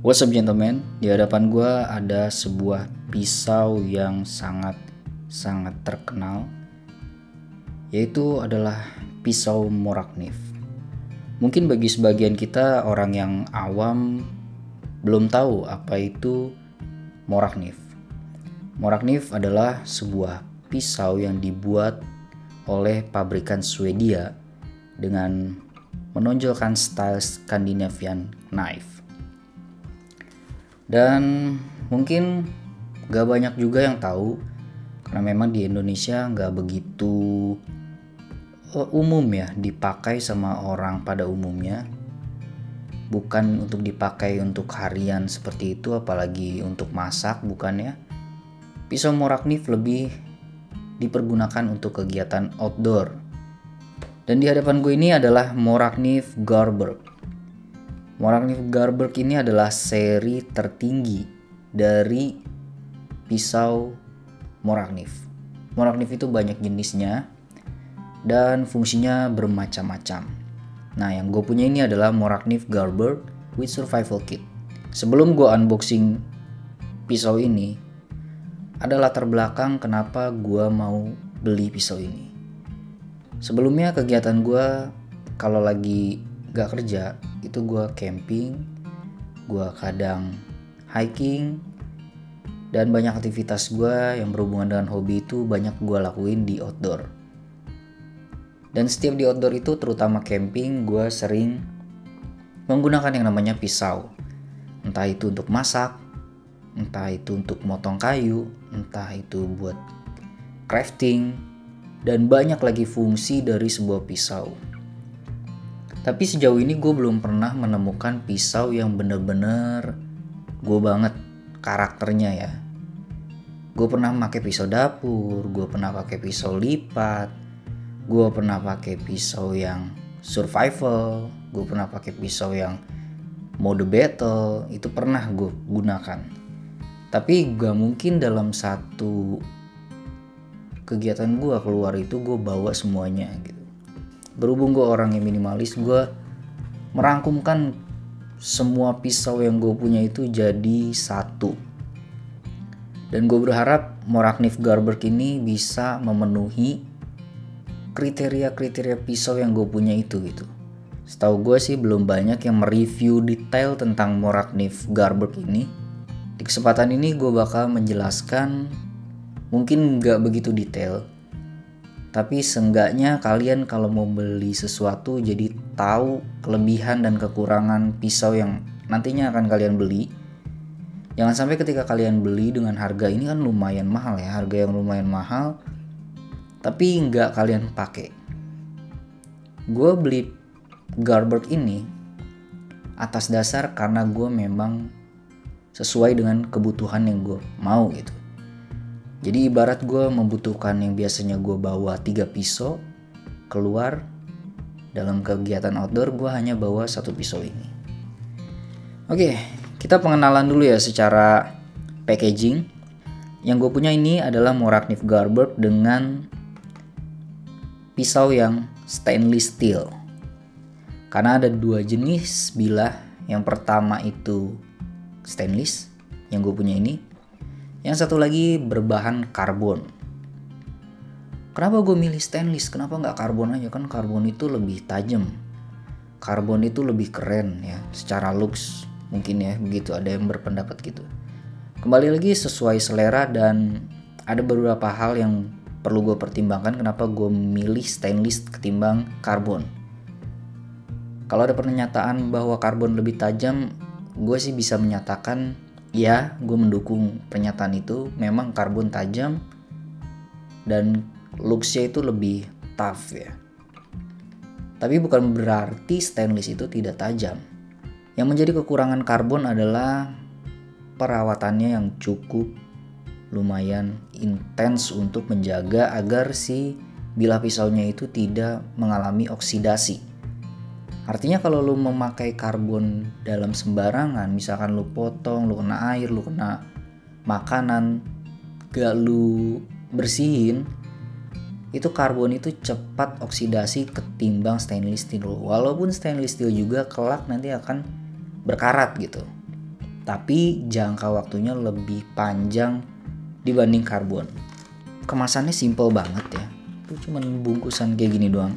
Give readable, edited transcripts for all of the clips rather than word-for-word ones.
What's up gentlemen, di hadapan gue ada sebuah pisau yang sangat terkenal, yaitu adalah pisau Morakniv. Mungkin bagi sebagian kita orang yang awam belum tahu apa itu Morakniv. Morakniv adalah sebuah pisau yang dibuat oleh pabrikan Swedia dengan menonjolkan style Scandinavian knife. Dan mungkin gak banyak juga yang tahu karena memang di Indonesia gak begitu umum ya dipakai sama orang pada umumnya. Bukan untuk dipakai untuk harian seperti itu, apalagi untuk masak, bukan ya. Pisau Morakniv lebih dipergunakan untuk kegiatan outdoor. Dan di hadapan gue ini adalah Morakniv Garberg. Morakniv Garberg ini adalah seri tertinggi dari pisau Morakniv. Morakniv itu banyak jenisnya dan fungsinya bermacam-macam. Nah, yang gue punya ini adalah Morakniv Garberg with Survival Kit. Sebelum gue unboxing pisau ini, ada latar belakang kenapa gue mau beli pisau ini. Sebelumnya kegiatan gue kalau lagi gak kerja itu gue camping, gue kadang hiking, dan banyak aktivitas gue yang berhubungan dengan hobi itu banyak gue lakuin di outdoor. Dan setiap di outdoor itu, terutama camping, gue sering menggunakan yang namanya pisau. Entah itu untuk masak, entah itu untuk motong kayu, entah itu buat crafting, dan banyak lagi fungsi dari sebuah pisau. Tapi sejauh ini gue belum pernah menemukan pisau yang bener-bener gue banget karakternya ya. Gue pernah pakai pisau dapur, gue pernah pakai pisau lipat, gue pernah pakai pisau yang survival, gue pernah pakai pisau yang mode battle, itu pernah gue gunakan. Tapi gak mungkin dalam satu kegiatan gue keluar itu gue bawa semuanya gitu. Berhubung gue orang yang minimalis, gue merangkumkan semua pisau yang gue punya itu jadi satu. Dan gue berharap Morakniv Garberg ini bisa memenuhi kriteria-kriteria pisau yang gue punya itu gitu. Setahu gue sih belum banyak yang mereview detail tentang Morakniv Garberg ini. Di kesempatan ini gue bakal menjelaskan, mungkin gak begitu detail, tapi seenggaknya kalian kalau mau beli sesuatu jadi tahu kelebihan dan kekurangan pisau yang nantinya akan kalian beli. Jangan sampai ketika kalian beli dengan harga ini kan lumayan mahal ya, harga yang lumayan mahal, tapi nggak kalian pakai. Gue beli Garberg ini atas dasar karena gue memang sesuai dengan kebutuhan yang gue mau gitu. Jadi ibarat gue membutuhkan yang biasanya gue bawa 3 pisau keluar dalam kegiatan outdoor, gue hanya bawa 1 pisau ini. Oke, kita pengenalan dulu ya secara packaging. Yang gue punya ini adalah Morakniv Garberg dengan pisau yang stainless steel. Karena ada 2 jenis bilah. Yang pertama itu stainless yang gue punya ini. Yang satu lagi berbahan karbon. Kenapa gue milih stainless? Kenapa nggak karbon aja? Kan karbon itu lebih tajam. Karbon itu lebih keren ya. Secara looks mungkin ya begitu. Ada yang berpendapat gitu. Kembali lagi sesuai selera dan ada beberapa hal yang perlu gue pertimbangkan kenapa gue milih stainless ketimbang karbon. Kalau ada pernyataan bahwa karbon lebih tajam, gue sih bisa menyatakan ya, gue mendukung pernyataan itu. Memang karbon tajam dan looks-nya itu lebih tough ya. Tapi bukan berarti stainless itu tidak tajam. Yang menjadi kekurangan karbon adalah perawatannya yang cukup lumayan intens untuk menjaga agar si bilah pisaunya itu tidak mengalami oksidasi. Artinya kalau lu memakai karbon dalam sembarangan, misalkan lu potong, lu kena air, lu kena makanan, gak lu bersihin, itu karbon itu cepat oksidasi ketimbang stainless steel. Walaupun stainless steel juga kelak nanti akan berkarat gitu. tapi jangka waktunya lebih panjang dibanding karbon. Kemasannya simple banget ya, itu cuman bungkusan kayak gini doang.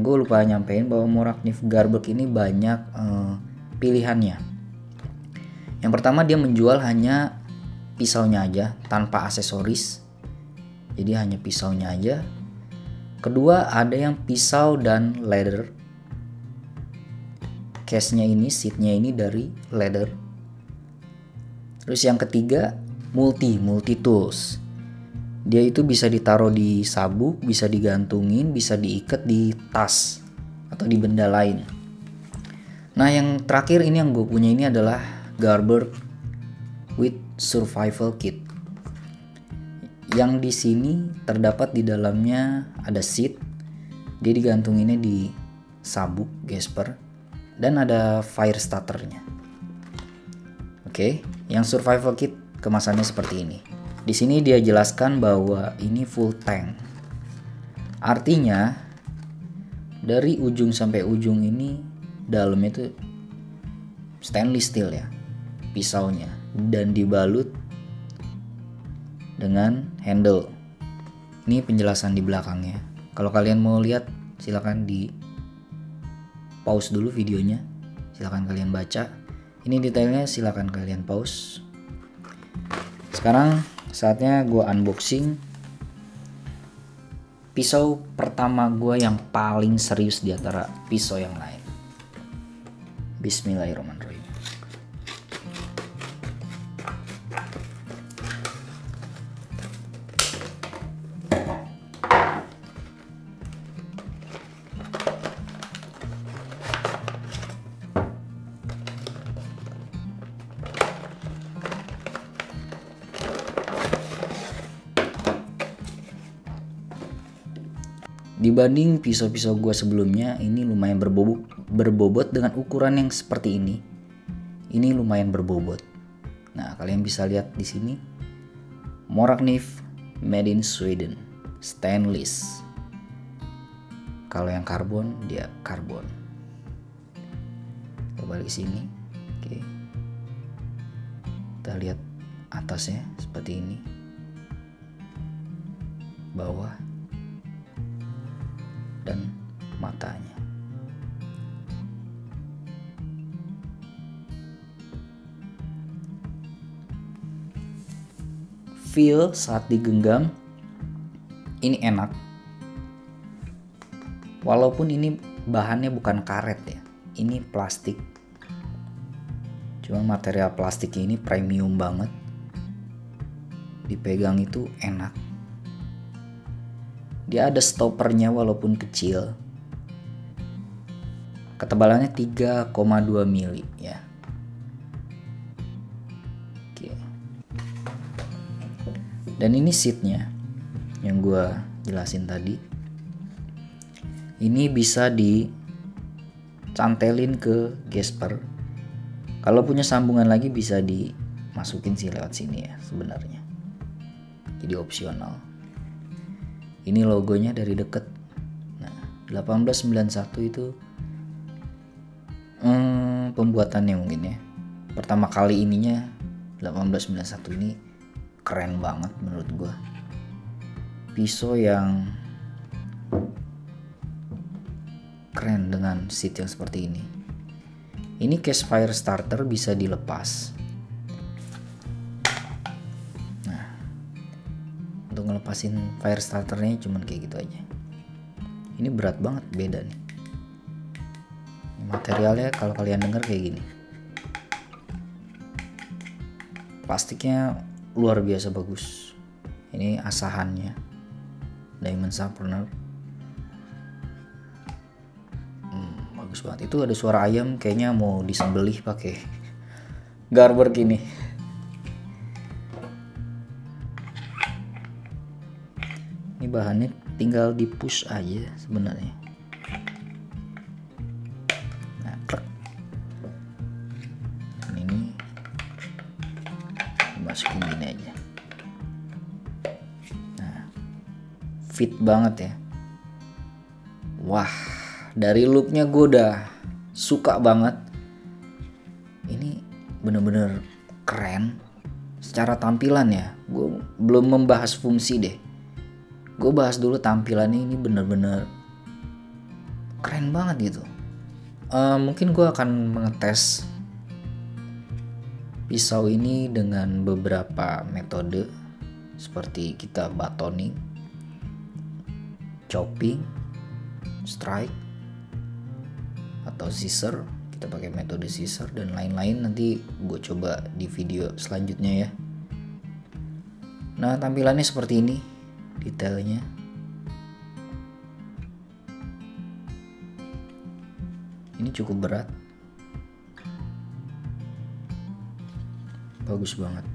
Gue lupa nyampein bahwa Morakniv Garbage ini banyak pilihannya. Yang pertama, dia menjual hanya pisaunya aja tanpa aksesoris, jadi hanya pisaunya aja. Kedua, ada yang pisau dan leather. Case-nya ini, seatnya ini dari leather. Terus yang ketiga, multi tools. Dia itu bisa ditaruh di sabuk, bisa digantungin, bisa diikat di tas atau di benda lain. Nah, yang terakhir ini yang gue punya ini adalah Garbage with Survival Kit. Yang di sini terdapat di dalamnya ada seat, dia digantunginnya di sabuk Gesper, dan ada fire starternya. Oke, yang survival kit kemasannya seperti ini. Di sini dia jelaskan bahwa ini full tank. Artinya dari ujung sampai ujung ini dalamnya itu stainless steel ya, pisaunya, dan dibalut dengan handle. Ini penjelasan di belakangnya. Kalau kalian mau lihat, silakan di pause dulu videonya, silakan kalian baca. Ini detailnya, silakan kalian pause. Sekarang saatnya gue unboxing pisau pertama gue yang paling serius di antara pisau yang lain. Bismillahirrahmanirrahim. Dibanding pisau-pisau gue sebelumnya, ini lumayan berbobot dengan ukuran yang seperti ini. Ini lumayan berbobot. Nah, kalian bisa lihat di sini, Morakniv made in Sweden, stainless. Kalau yang karbon, dia karbon. Kita balik sini, oke. Kita lihat atasnya seperti ini, bawah, dan matanya. Feel saat digenggam ini enak. Walaupun ini bahannya bukan karet ya, ini plastik. Cuma material plastik ini premium banget. Dipegang itu enak. Dia ada stoppernya walaupun kecil. Ketebalannya 3,2 mili ya. Oke. Dan ini seatnya yang gue jelasin tadi. Ini bisa dicantelin ke Gesper. Kalau punya sambungan lagi bisa dimasukin sih lewat sini ya sebenarnya. Jadi opsional. Ini logonya dari deket. Nah, 1891 itu pembuatannya mungkin ya. Pertama kali ininya 1891 ini keren banget menurut gua. Pisau yang keren dengan seat yang seperti ini. Ini case fire starter bisa dilepas. Ngelepasin fire starternya cuman kayak gitu aja. Ini berat banget, beda nih. Materialnya kalau kalian dengar kayak gini. Plastiknya luar biasa bagus. Ini asahannya Diamond Sharpener. Bagus banget. Itu ada suara ayam kayaknya mau disembelih pakai Garbage ini. Ini bahannya tinggal di push aja sebenarnya. Nah, klek. Dan ini dimasukin gini aja. Nah, fit banget ya. Wah, dari looknya gue udah suka banget. Ini bener-bener keren secara tampilan ya. Gue belum membahas fungsi deh, gue bahas dulu tampilannya. Ini bener-bener keren banget gitu. Mungkin gue akan mengetes pisau ini dengan beberapa metode, seperti kita batoning, chopping, strike, atau scissor. Kita pakai metode scissor dan lain-lain, nanti gue coba di video selanjutnya ya. Nah, tampilannya seperti ini detailnya. Ini cukup berat, bagus banget.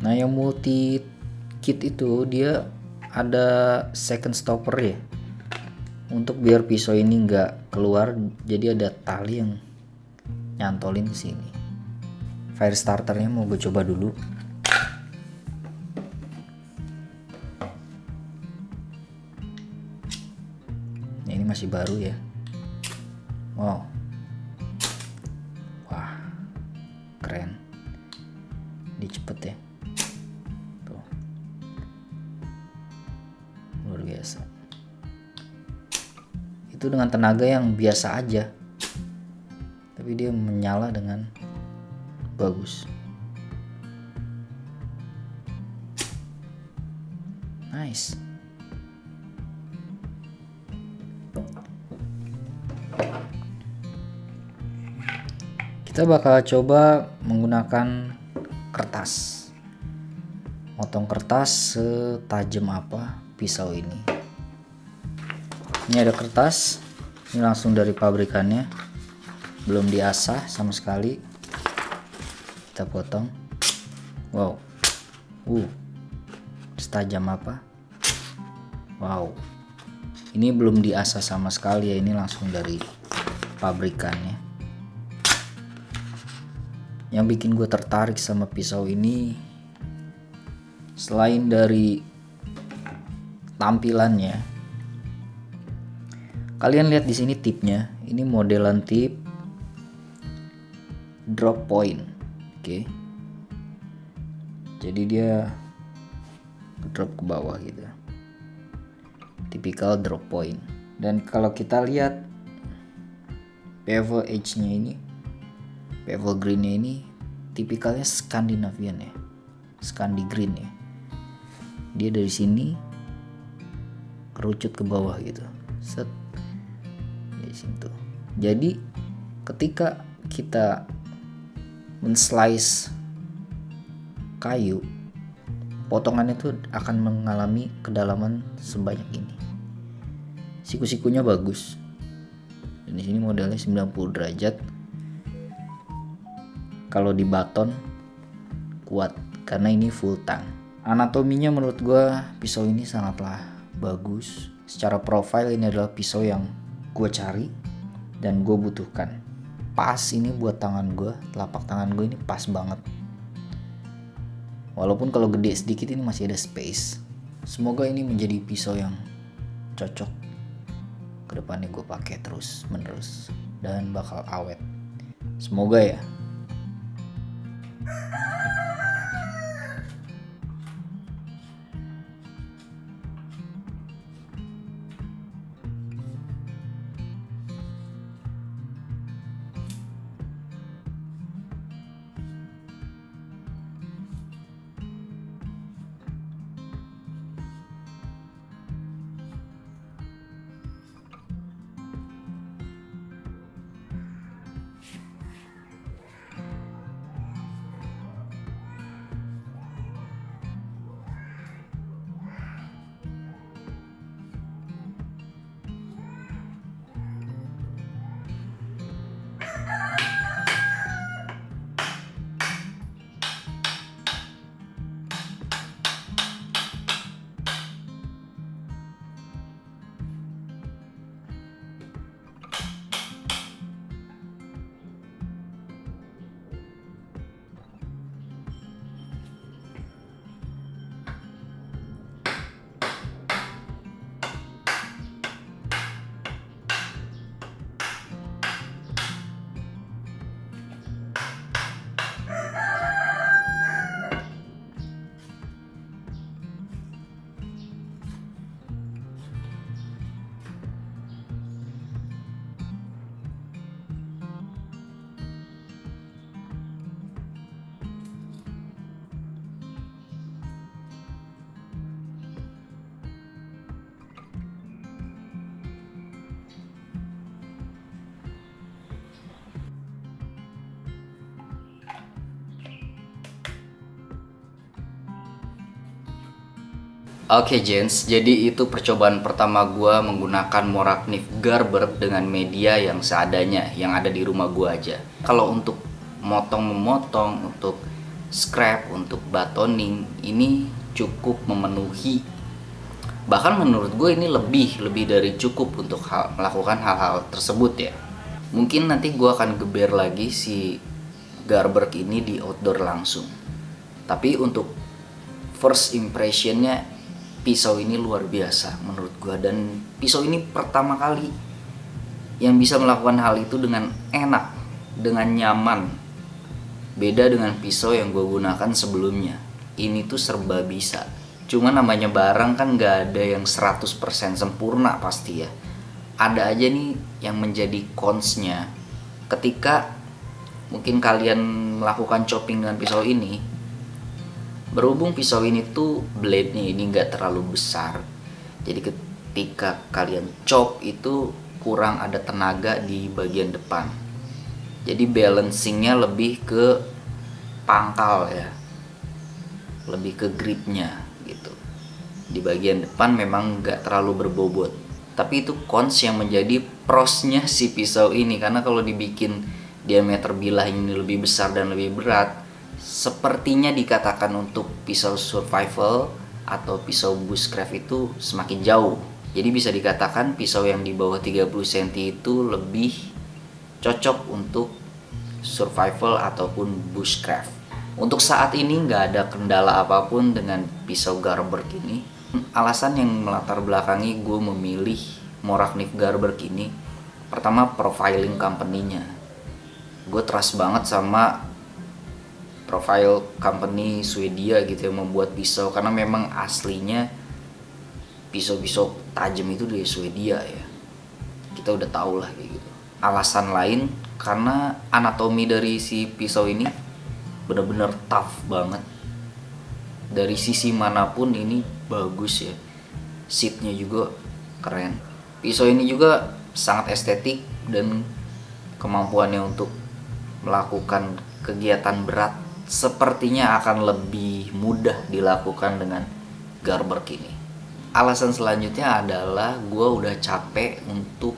Nah, yang multi kit itu dia ada second stopper ya, untuk biar pisau ini nggak keluar. Jadi ada tali yang nyantolin ke sini. Fire starternya mau gue coba dulu. Nah, ini masih baru ya. Wow, wah keren. Ini cepet ya. Tuh, luar biasa. Itu dengan tenaga yang biasa aja, tapi dia menyala dengan bagus. Nice. Kita bakal coba menggunakan kertas, motong kertas setajam apa pisau ini. Ini ada kertas, ini langsung dari pabrikannya, belum diasah sama sekali. Kita potong. Wow, setajam apa? Wow, ini belum diasah sama sekali ya, ini langsung dari pabrikannya. Yang bikin gue tertarik sama pisau ini, selain dari tampilannya, kalian lihat di sini tipnya. Ini modelan tip drop point. Oke. Jadi dia drop ke bawah gitu. Tipikal drop point. Dan kalau kita lihat bevel edge-nya ini, bevel green-nya ini tipikalnya Scandinavian ya, Scandi green ya. Dia dari sini kerucut ke bawah gitu, set di situ. Jadi ketika kita men-slice kayu, potongannya itu akan mengalami kedalaman sebanyak ini. Siku-sikunya bagus. Dan di sini modelnya 90 derajat. Kalau di baton kuat karena ini full tang. Anatominya menurut gue pisau ini sangatlah bagus. Secara profile ini adalah pisau yang gue cari dan gue butuhkan. Pas ini buat tangan gue, telapak tangan gue ini pas banget. Walaupun kalau gede sedikit ini masih ada space. Semoga ini menjadi pisau yang cocok. Kedepannya gue pakai terus menerus dan bakal awet. Semoga ya. Oke Jens, jadi itu percobaan pertama gua menggunakan Morakniv Garber dengan media yang seadanya, yang ada di rumah gua aja. Kalau untuk memotong, untuk scrap, untuk batoning, ini cukup memenuhi. Bahkan menurut gue ini lebih dari cukup untuk melakukan hal-hal tersebut ya. Mungkin nanti gue akan geber lagi si Garber ini di outdoor langsung. Tapi untuk first impressionnya, pisau ini luar biasa menurut gue. Dan pisau ini pertama kali yang bisa melakukan hal itu dengan enak, dengan nyaman. Beda dengan pisau yang gue gunakan sebelumnya. Ini tuh serba bisa. Cuma namanya barang kan gak ada yang 100% sempurna pasti ya. Ada aja nih yang menjadi cons-nya. Ketika mungkin kalian melakukan chopping dengan pisau ini, berhubung pisau ini tuh blade-nya ini gak terlalu besar, jadi ketika kalian chop itu kurang ada tenaga di bagian depan. Jadi balancingnya lebih ke pangkal ya, lebih ke gripnya gitu. Di bagian depan memang gak terlalu berbobot. Tapi itu cons yang menjadi prosnya si pisau ini. Karena kalau dibikin diameter bilah ini lebih besar dan lebih berat, sepertinya dikatakan untuk pisau survival atau pisau bushcraft itu semakin jauh. Jadi bisa dikatakan pisau yang di bawah 30 cm itu lebih cocok untuk survival ataupun bushcraft. Untuk saat ini nggak ada kendala apapun dengan pisau Garber ini. Alasan yang melatar belakangi gue memilih Morakniv Garber ini, pertama profiling company-nya. Gue trust banget sama profile company Swedia gitu yang membuat pisau, karena memang aslinya pisau-pisau tajam itu dari Swedia ya. Kita udah tahu lah kayak gitu. Alasan lain karena anatomi dari si pisau ini bener-bener tough banget. Dari sisi manapun ini bagus ya. Seatnya juga keren. Pisau ini juga sangat estetik dan kemampuannya untuk melakukan kegiatan berat sepertinya akan lebih mudah dilakukan dengan Garber ini. Alasan selanjutnya adalah gue udah capek untuk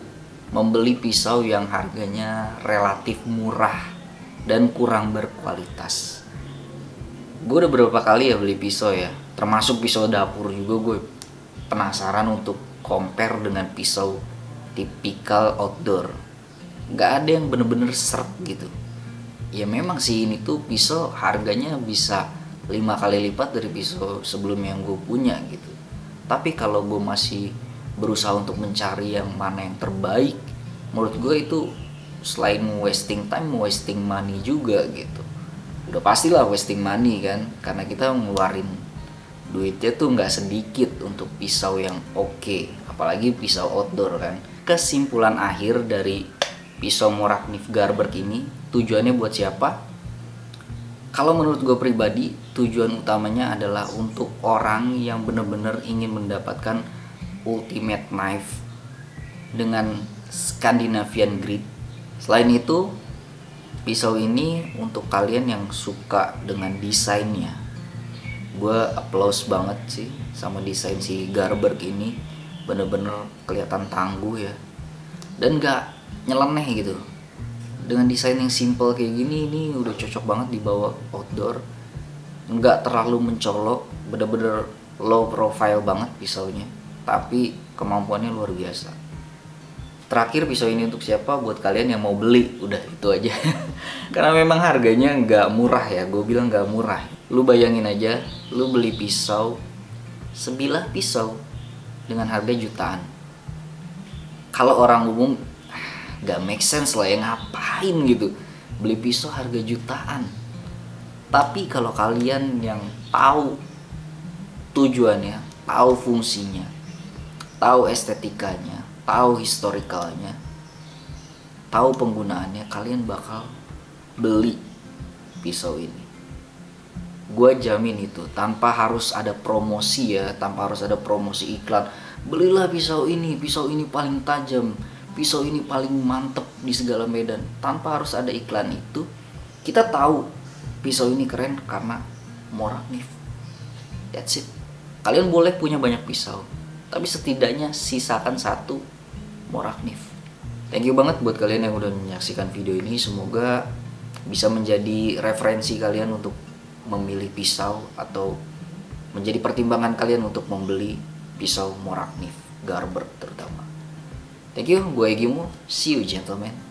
membeli pisau yang harganya relatif murah dan kurang berkualitas. Gue udah beberapa kali ya beli pisau ya, termasuk pisau dapur juga. Gue penasaran untuk compare dengan pisau tipikal outdoor. Gak ada yang bener-bener seret gitu. Ya memang sih ini tuh pisau harganya bisa 5 kali lipat dari pisau sebelumnya yang gue punya gitu. Tapi kalau gue masih berusaha untuk mencari yang mana yang terbaik, menurut gue itu selain wasting time, wasting money juga gitu. Udah pastilah wasting money kan, karena kita ngeluarin duitnya tuh nggak sedikit untuk pisau yang oke, apalagi pisau outdoor kan. Kesimpulan akhir dari pisau Morakniv Garber ini, tujuannya buat siapa? Kalau menurut gue pribadi, tujuan utamanya adalah untuk orang yang benar-benar ingin mendapatkan ultimate knife dengan Scandinavian grip. Selain itu, pisau ini untuk kalian yang suka dengan desainnya. Gue applause banget sih sama desain si Garber ini. Bener-bener kelihatan tangguh ya, dan gak nyeleneh gitu. Dengan desain yang simple kayak gini, ini udah cocok banget dibawa outdoor. Nggak terlalu mencolok, bener-bener low profile banget pisaunya, tapi kemampuannya luar biasa. Terakhir, pisau ini untuk siapa? Buat kalian yang mau beli, udah itu aja. Karena memang harganya nggak murah ya, gue bilang nggak murah. Lu bayangin aja, lu beli pisau, sebilah pisau dengan harga jutaan. Kalau orang umum gak make sense lah ya, ngapain gitu beli pisau harga jutaan. Tapi kalau kalian yang tahu tujuannya, tahu fungsinya, tahu estetikanya, tahu historikalnya, tahu penggunaannya, kalian bakal beli pisau ini. Gue jamin itu, tanpa harus ada promosi ya, tanpa harus ada promosi iklan. Belilah pisau ini paling tajam, pisau ini paling mantep di segala medan. Tanpa harus ada iklan itu, kita tahu pisau ini keren karena Morakniv. That's it. Kalian boleh punya banyak pisau, tapi setidaknya sisakan satu Morakniv. Thank you banget buat kalian yang udah menyaksikan video ini. Semoga bisa menjadi referensi kalian untuk memilih pisau atau menjadi pertimbangan kalian untuk membeli pisau Morakniv, Garber terutama. Thank you, gue Egimo. See you gentlemen.